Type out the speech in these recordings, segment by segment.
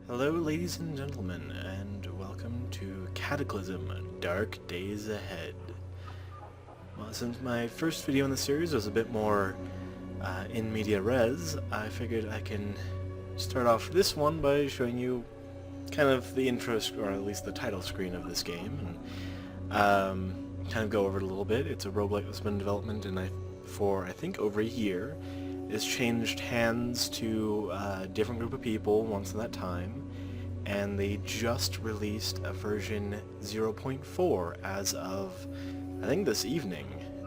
Hello ladies and gentlemen, and welcome to Cataclysm, Dark Days Ahead. Well, since my first video in the series was a bit more in media res, I figured I can start off this one by showing you kind of the intro, or at least the title screen of this game, and kind of go over it a little bit. It's a roguelike that's been in development for I think over a year. It's changed hands to a different group of people once in that time, and they just released a version 0.4 as of, I think, this evening.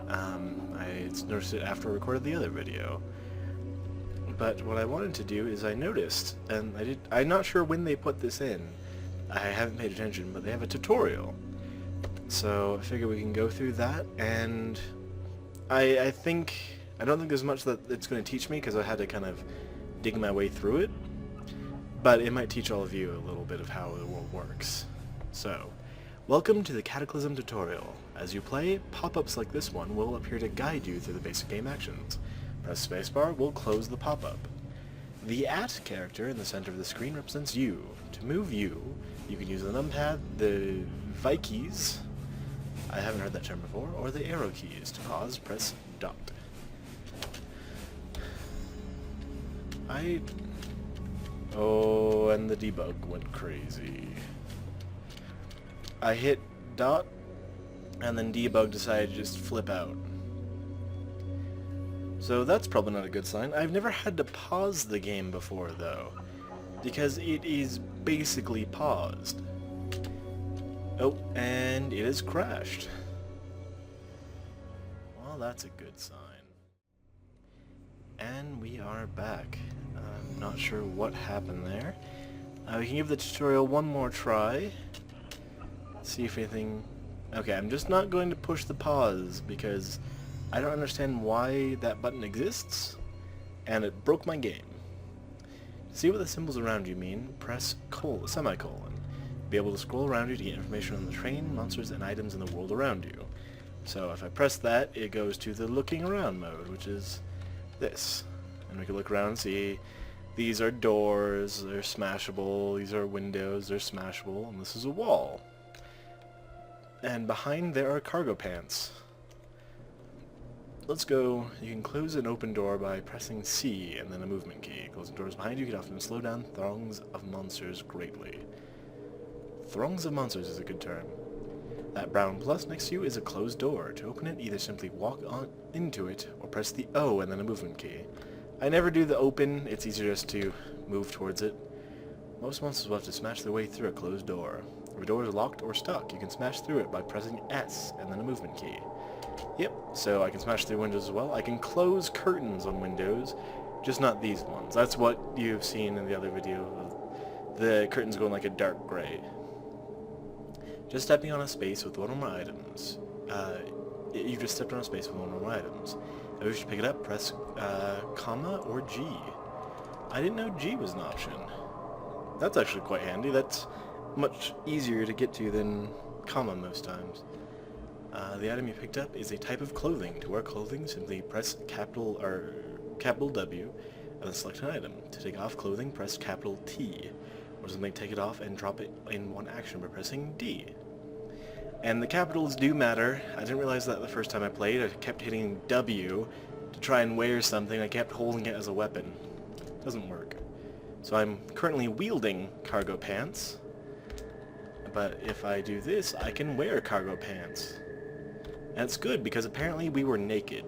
I noticed it after I recorded the other video. But what I wanted to do is I noticed, and I'm not sure when they put this in. I haven't paid attention, but they have a tutorial. So I figure we can go through that, and I don't think there's much that it's going to teach me because I had to kind of dig my way through it, but it might teach all of you a little bit of how the world works. So, welcome to the Cataclysm tutorial. As you play, pop-ups like this one will appear to guide you through the basic game actions. Press spacebar will close the pop-up. The @ character in the center of the screen represents you. To move you can use the numpad, the V keys, I haven't heard that term before, or the arrow keys. To pause, press dot. Oh, and the debug went crazy. I hit dot, and then debug decided to just flip out. So that's probably not a good sign. I've never had to pause the game before, though, because it is basically paused. Oh, and it has crashed. Well, that's a good sign. And we are back. I'm not sure what happened there. We can give the tutorial one more try. See if anything... Okay, I'm just not going to push the pause because I don't understand why that button exists, and it broke my game. To see what the symbols around you mean, press semicolon. Be able to scroll around you to get information on the terrain, monsters, and items in the world around you. So if I press that, it goes to the looking around mode, which is this. And we can look around and see these are doors, they're smashable, these are windows, they're smashable, and this is a wall. And behind there are cargo pants. Let's go. You can close an open door by pressing C and then a movement key. Closing doors behind you can often slow down throngs of monsters greatly. Throngs of monsters is a good term. That brown plus next to you is a closed door. To open it, either simply walk on into it or press the O and then a movement key. I never do the open, it's easier just to move towards it. Most monsters will have to smash their way through a closed door. If a door is locked or stuck, you can smash through it by pressing S and then a movement key. Yep, so I can smash through windows as well. I can close curtains on windows, just not these ones. That's what you've seen in the other video of the curtains going like a dark gray. Just stepping on a space with one or more items. You just stepped on a space with one or more items. If you wish to pick it up, press comma or G. I didn't know G was an option. That's actually quite handy. That's much easier to get to than comma most times. The item you picked up is a type of clothing. To wear clothing, simply press capital W and then select an item. To take off clothing, press capital T. Or simply take it off and drop it in one action by pressing D. And the capitals do matter. I didn't realize that the first time I played. I kept hitting W to try and wear something. I kept holding it as a weapon. It doesn't work. So I'm currently wielding cargo pants. But if I do this, I can wear cargo pants. And it's good because apparently we were naked.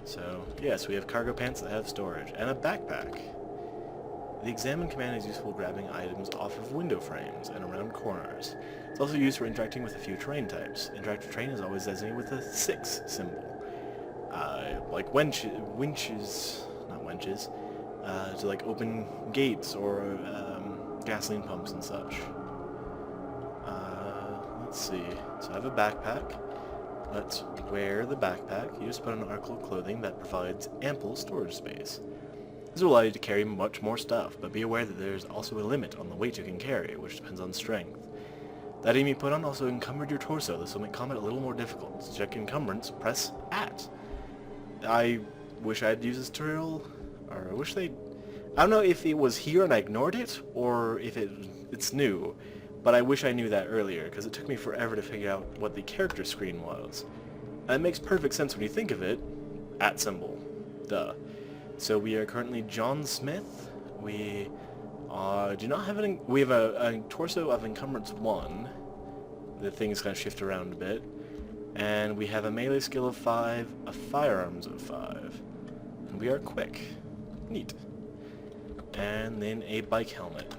So, yes, we have cargo pants that have storage. And a backpack. The examine command is useful for grabbing items off of window frames and around corners. It's also used for interacting with a few terrain types. Interactive terrain is always designated with a 6 symbol. Like winches, not wenches, to like open gates or gasoline pumps and such. Let's see. So I have a backpack. Let's wear the backpack. You just put on article of clothing that provides ample storage space. This will allow you to carry much more stuff, but be aware that there is also a limit on the weight you can carry, which depends on strength. The item you put on also encumbered your torso. This will make combat a little more difficult. To check encumbrance, press @ I wish I had used this tutorial, or I wish they I don't know if it was here and I ignored it, or if it's new, but I wish I knew that earlier, because it took me forever to figure out what the character screen was. And it makes perfect sense when you think of it. @ symbol. Duh. So we are currently John Smith. We do not have any... We have a torso of Encumbrance 1. The things kind of shift around a bit. And we have a melee skill of 5, a firearms of 5. And we are quick. Neat. And then a bike helmet.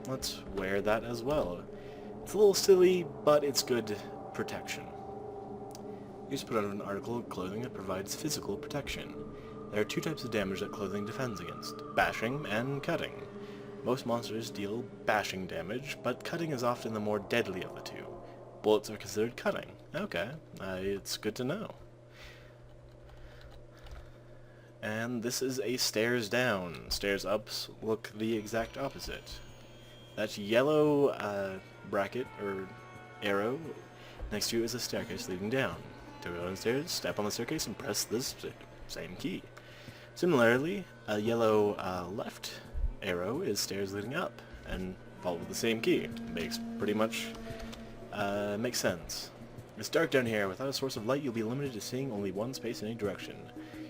Let's wear that as well. It's a little silly, but it's good protection. You just put on an article of clothing that provides physical protection. There are 2 types of damage that clothing defends against: bashing and cutting. Most monsters deal bashing damage, but cutting is often the more deadly of the 2. Bullets are considered cutting. Okay, it's good to know. And this is a stairs down. Stairs ups look the exact opposite. That yellow bracket, or arrow, next to you is a staircase leading down. To go downstairs, step on the staircase and press this same key. Similarly, a yellow left arrow is stairs leading up, and follow the same key. Makes pretty much makes sense. It's dark down here. Without a source of light, you'll be limited to seeing only one space in any direction.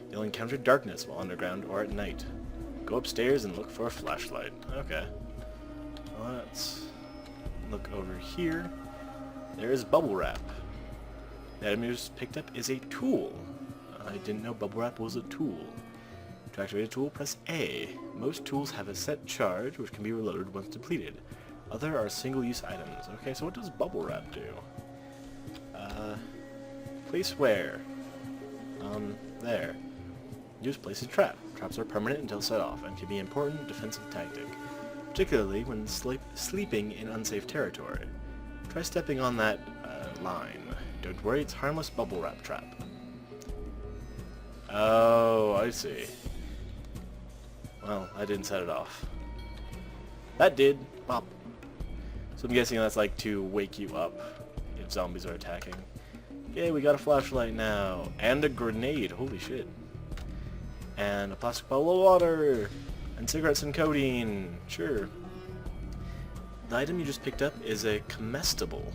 You'll encounter darkness while underground or at night. Go upstairs and look for a flashlight. Okay. Let's look over here. There is bubble wrap. The item you just picked up is a tool. I didn't know bubble wrap was a tool. To activate a tool, press A. Most tools have a set charge, which can be reloaded once depleted. Other are single-use items. Okay, so what does bubble wrap do? Place where? There. Use place a trap. Traps are permanent until set off, and can be an important defensive tactic, particularly when sleeping in unsafe territory. Try stepping on that line. Don't worry, it's harmless bubble wrap trap. Oh, I see. Well, I didn't set it off. That did. Pop. So I'm guessing that's like to wake you up if zombies are attacking. Yay, we got a flashlight now. And a grenade. Holy shit. And a plastic bottle of water. And cigarettes and codeine. Sure. The item you just picked up is a comestible.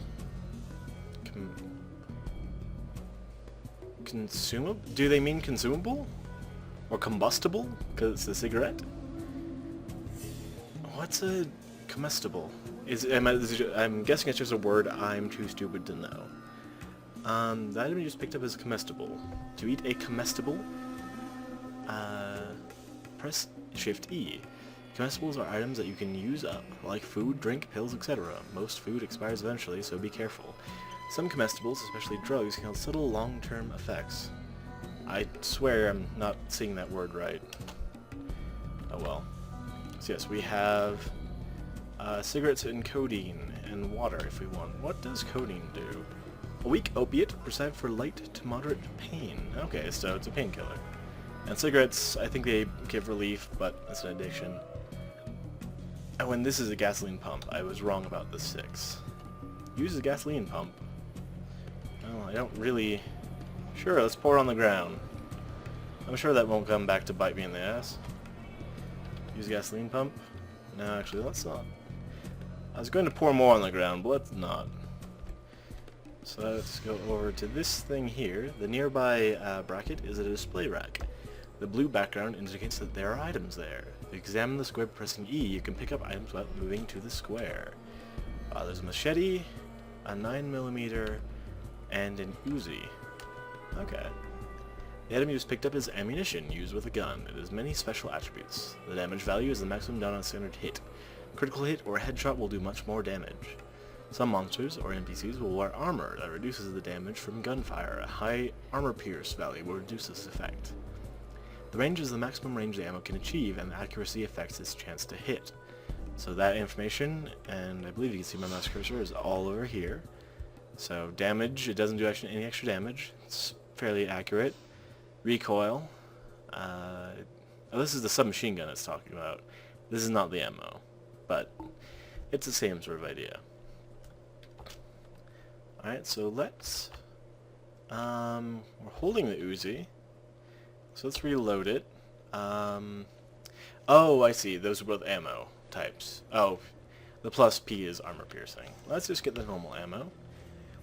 Consumable? Do they mean consumable? Or combustible? Because it's a cigarette? What's a comestible? I'm guessing it's just a word I'm too stupid to know. The item you just picked up is comestible. To eat a comestible, press Shift E. Comestibles are items that you can use up, like food, drink, pills, etc. Most food expires eventually, so be careful. Some comestibles, especially drugs, can have subtle long-term effects. I swear I'm not seeing that word right. Oh well. So yes, we have cigarettes and codeine and water if we want. What does codeine do? A weak opiate prescribed for light to moderate pain. Okay, so it's a painkiller. And cigarettes, I think they give relief, but it's an addiction. Oh, and this is a gasoline pump. I was wrong about the 6. Use a gasoline pump. Well, I don't really... Sure, let's pour it on the ground. I'm sure that won't come back to bite me in the ass. Use a gasoline pump? No, actually, let's not. I was going to pour more on the ground, but let's not. So let's go over to this thing here. The nearby bracket is a display rack. The blue background indicates that there are items there. If you examine the square by pressing E, you can pick up items without moving to the square. There's a machete, a 9mm, and an Uzi. Okay. The item you just picked up is ammunition used with a gun. It has many special attributes. The damage value is the maximum done on a standard hit. Critical hit or a headshot will do much more damage. Some monsters or NPCs will wear armor that reduces the damage from gunfire. A high armor pierce value will reduce this effect. The range is the maximum range the ammo can achieve, and the accuracy affects its chance to hit. So that information, and I believe you can see my mouse cursor, is all over here. So damage, it doesn't do any extra damage. It's fairly accurate. Recoil. Oh, this is the submachine gun it's talking about. This is not the ammo, but it's the same sort of idea. Alright, so let's... we're holding the Uzi. So let's reload it. Oh, I see. Those are both ammo types. Oh, the plus P is armor piercing. Let's just get the normal ammo.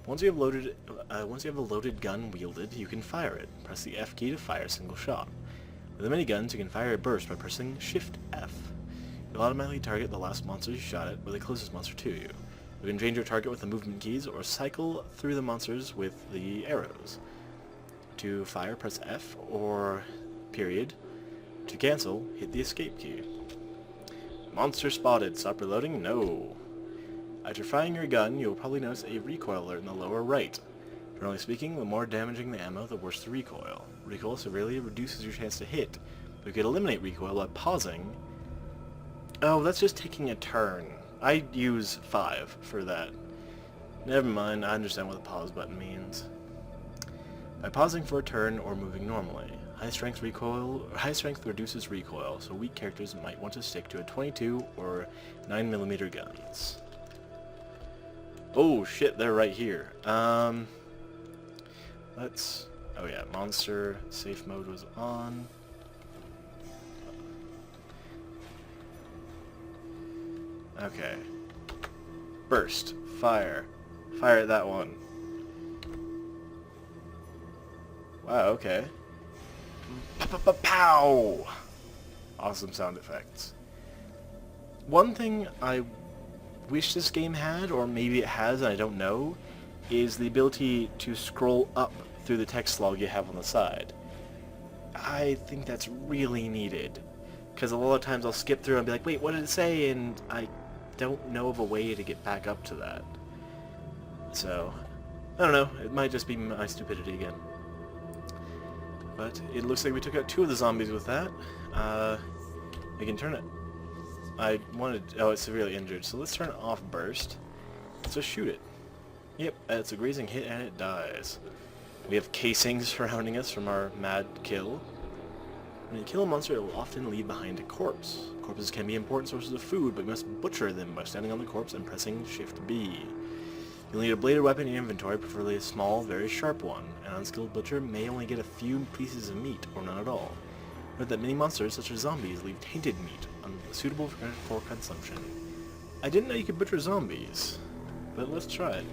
Once you have a loaded gun wielded, you can fire it. Press the F key to fire a single shot. With the miniguns, you can fire a burst by pressing Shift F. You'll automatically target the last monster you shot at, or the closest monster to you. You can change your target with the movement keys, or cycle through the monsters with the arrows. To fire, press F or period. To cancel, hit the escape key. Monster spotted. Stop reloading? No. After firing your gun, you'll probably notice a recoil alert in the lower right. Generally speaking, the more damaging the ammo, the worse the recoil. Recoil severely reduces your chance to hit, but you could eliminate recoil by pausing. Oh, that's just taking a turn. I use 5 for that. Never mind, I understand what the pause button means. By pausing for a turn or moving normally. High strength reduces recoil, so weak characters might want to stick to a 22 or 9mm guns. Oh shit, they're right here. Let's... Oh yeah, monster safe mode was on. Okay. Burst. Fire. Fire at that one. Wow, okay. Pow! Awesome sound effects. One thing I wish this game had, or maybe it has and I don't know, is the ability to scroll up through the text log you have on the side. I think that's really needed, because a lot of times I'll skip through and be like, wait, what did it say? And I don't know of a way to get back up to that. So, I don't know, it might just be my stupidity again. But it looks like we took out 2 of the zombies with that. We can turn it. I wanted... Oh, it's severely injured, so let's turn off burst. Let's just shoot it. Yep, it's a grazing hit and it dies. We have casings surrounding us from our mad kill. When you kill a monster, it will often leave behind a corpse. Corpses can be important sources of food, but you must butcher them by standing on the corpse and pressing Shift B. You'll need a bladed weapon in your inventory, preferably a small, very sharp one. An unskilled butcher may only get a few pieces of meat, or none at all. Note that many monsters, such as zombies, leave tainted meat, unsuitable for consumption. I didn't know you could butcher zombies, but let's try it.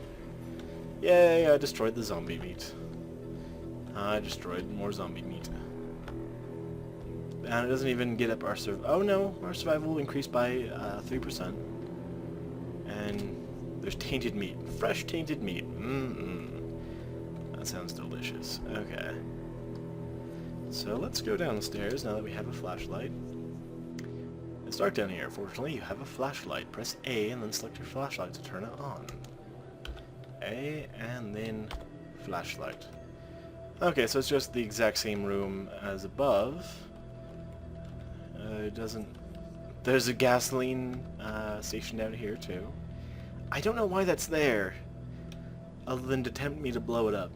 Yay, I destroyed the zombie meat. I destroyed more zombie meat. And it doesn't even get up our oh no, our survival increased by 3%. And there's tainted meat. Fresh tainted meat. That sounds delicious. Okay. So let's go downstairs now that we have a flashlight. It's dark down here. Fortunately, you have a flashlight. Press A and then select your flashlight to turn it on. A and then flashlight. Okay, so it's just the exact same room as above. It doesn't... There's a gasoline station down here too. I don't know why that's there, other than to tempt me to blow it up.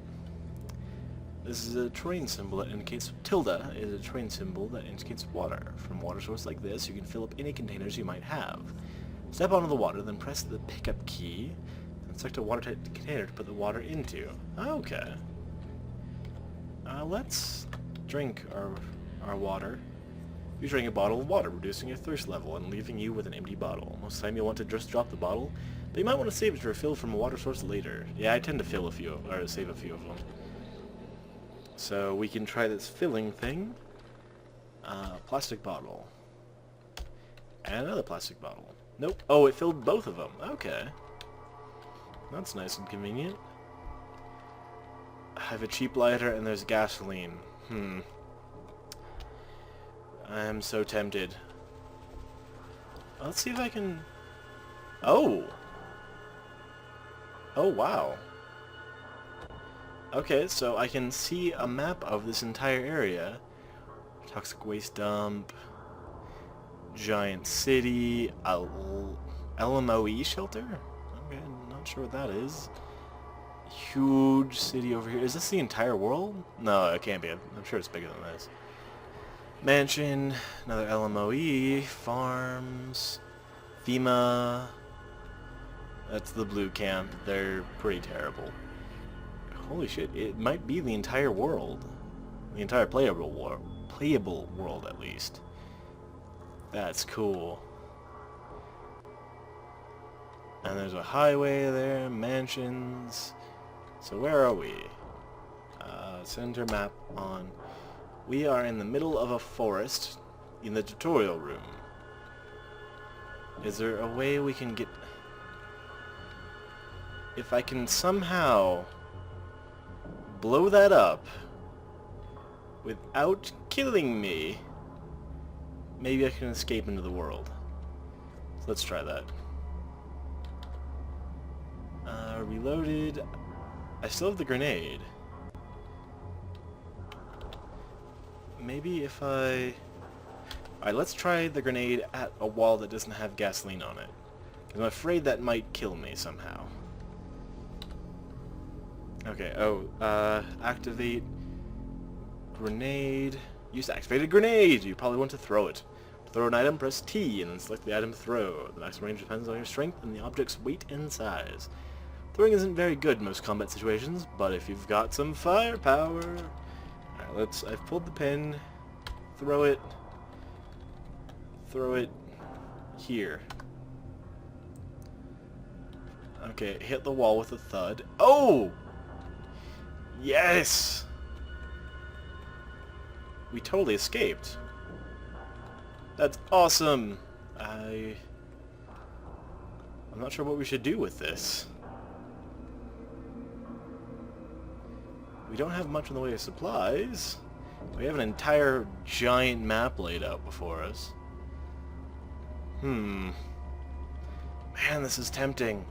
This is a terrain symbol that indicates... Tilde is a terrain symbol that indicates water. From a water source like this, you can fill up any containers you might have. Step onto the water, then press the pickup key, and select a watertight container to put the water into. Okay. Let's drink our water. You drink a bottle of water, reducing your thirst level and leaving you with an empty bottle. Most of the time you'll want to just drop the bottle, but you might want to save it to refill from a water source later. Yeah, I tend to fill a few, or save a few of them. So we can try this filling thing. Plastic bottle. And another plastic bottle. Nope. Oh, it filled both of them. Okay. That's nice and convenient. I have a cheap lighter and there's gasoline. I'm so tempted. Let's see if I can... Oh! Oh, wow. Okay, so I can see a map of this entire area. Toxic waste dump. Giant city. LMOE shelter? Okay, not sure what that is. Huge city over here. Is this the entire world? No, it can't be. I'm sure it's bigger than this. Mansion, another LMOE, farms, FEMA. That's the blue camp. They're pretty terrible. Holy shit, it might be the entire world. The entire playable world, at least. That's cool. And there's a highway there, mansions. So where are we? Center map on. We are in the middle of a forest in the tutorial room. Is there a way we can get... If I can somehow blow that up without killing me, maybe I can escape into the world. So let's try that. Reloaded. I still have the grenade. Maybe if I... Alright, let's try the grenade at a wall that doesn't have gasoline on it. I'm afraid that might kill me somehow. Okay, activate grenade. Use activated grenade! You probably want to throw it. To throw an item, press T and then select the item to throw. The maximum range depends on your strength and the object's weight and size. Throwing isn't very good in most combat situations, but if you've got some firepower... Alright, I've pulled the pin. Throw it. Throw it here. Okay, hit the wall with a thud. Oh! Yes! We totally escaped. That's awesome! I'm not sure what we should do with this. We don't have much in the way of supplies. We have an entire giant map laid out before us. Man, this is tempting.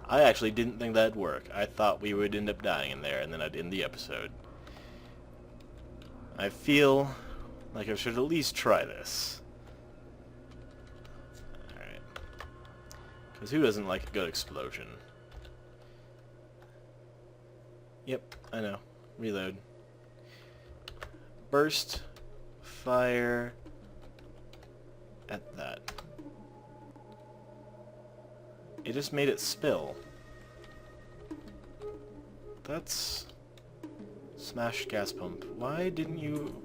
I actually didn't think that'd work. I thought we would end up dying in there and then I'd end the episode. I feel like I should at least try this. Alright. Because who doesn't like a good explosion? Yep, I know. Reload. Burst. Fire. At that. It just made it spill. That's... Smashed gas pump. Why didn't you...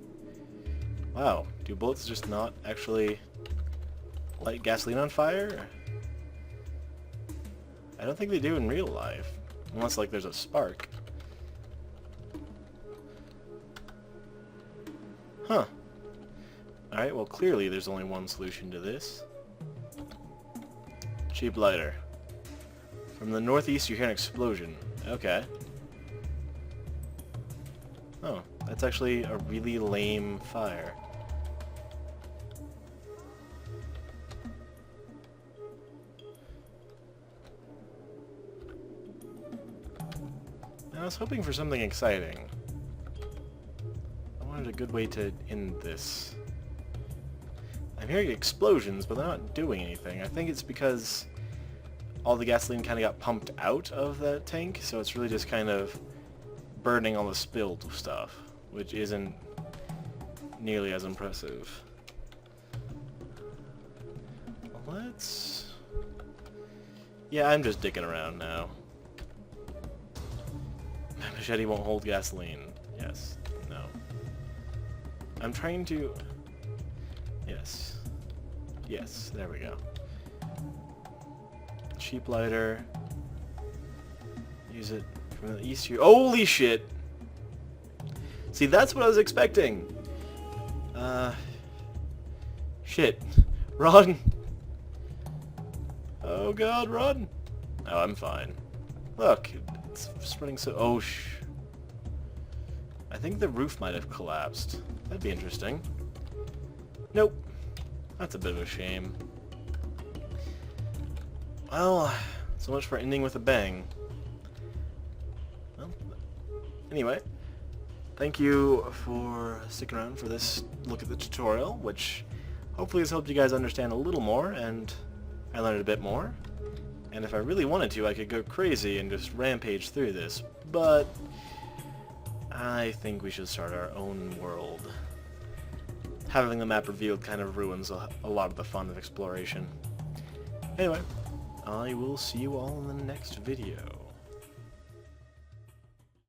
Wow, do bullets just not actually light gasoline on fire? I don't think they do in real life. Unless, like, there's a spark. Huh. Alright, well clearly there's only one solution to this. Cheap lighter. From the northeast you hear an explosion. Okay. Oh, that's actually a really lame fire. I was hoping for something exciting. I wanted a good way to end this. I'm hearing explosions, but they're not doing anything. I think it's because all the gasoline kind of got pumped out of that tank, so it's really just kind of burning all the spilled stuff, which isn't nearly as impressive. Let's... Yeah, I'm just dicking around now. My machete won't hold gasoline. Yes. No. I'm trying to... Yes. Yes, there we go. Cheap lighter. Use it from the east here. Holy shit! See, that's what I was expecting! Shit. Run! Oh god, run! Oh, I'm fine. Look, it's spreading so... Oh, I think the roof might have collapsed. That'd be interesting. Nope. That's a bit of a shame. Well, so much for ending with a bang. Well, anyway, thank you for sticking around for this look at the tutorial, which hopefully has helped you guys understand a little more, and I learned a bit more. And if I really wanted to, I could go crazy and just rampage through this, but I think we should start our own world. Having the map revealed kind of ruins a lot of the fun of exploration. Anyway, I will see you all in the next video.